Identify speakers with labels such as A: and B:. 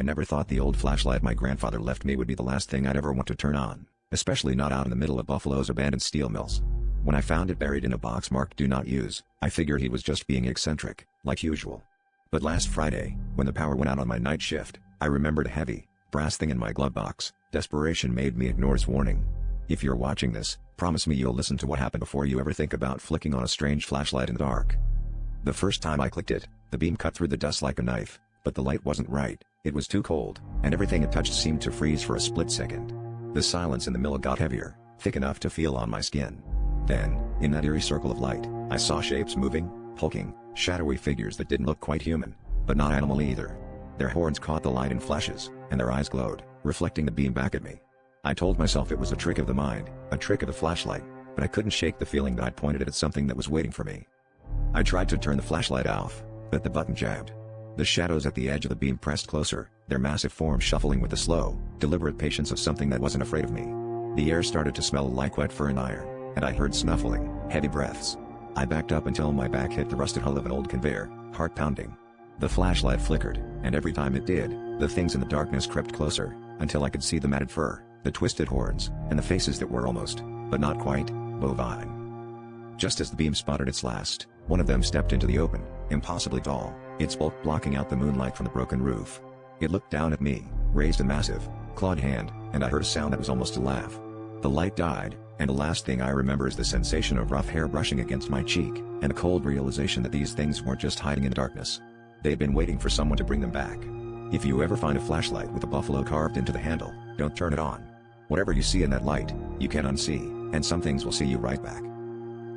A: I never thought the old flashlight my grandfather left me would be the last thing I'd ever want to turn on, especially not out in the middle of Buffalo's abandoned steel mills. When I found it buried in a box marked "Do Not Use," I figured he was just being eccentric, like usual. But last Friday, when the power went out on my night shift, I remembered a heavy, brass thing in my glove box. Desperation made me ignore his warning. If you're watching this, promise me you'll listen to what happened before you ever think about flicking on a strange flashlight in the dark. The first time I clicked it, the beam cut through the dust like a knife, but the light wasn't right. It was too cold, and everything it touched seemed to freeze for a split second. The silence in the mill got heavier, thick enough to feel on my skin. Then, in that eerie circle of light, I saw shapes moving, hulking, shadowy figures that didn't look quite human, but not animal either. Their horns caught the light in flashes, and their eyes glowed, reflecting the beam back at me. I told myself it was a trick of the mind, a trick of the flashlight, but I couldn't shake the feeling that I'd pointed it at something that was waiting for me. I tried to turn the flashlight off, but the button jabbed. The shadows at the edge of the beam pressed closer, their massive forms shuffling with the slow, deliberate patience of something that wasn't afraid of me. The air started to smell like wet fur and iron, and I heard snuffling, heavy breaths. I backed up until my back hit the rusted hull of an old conveyor, heart pounding. The flashlight flickered, and every time it did, the things in the darkness crept closer, until I could see the matted fur, the twisted horns, and the faces that were almost, but not quite, bovine. Just as the beam spotted its last, one of them stepped into the open, impossibly tall, its bulk blocking out the moonlight from the broken roof. It looked down at me, raised a massive, clawed hand, and I heard a sound that was almost a laugh. The light died, and the last thing I remember is the sensation of rough hair brushing against my cheek, and a cold realization that these things weren't just hiding in the darkness. They'd been waiting for someone to bring them back. If you ever find a flashlight with a buffalo carved into the handle, don't turn it on. Whatever you see in that light, you can unsee, and some things will see you right back.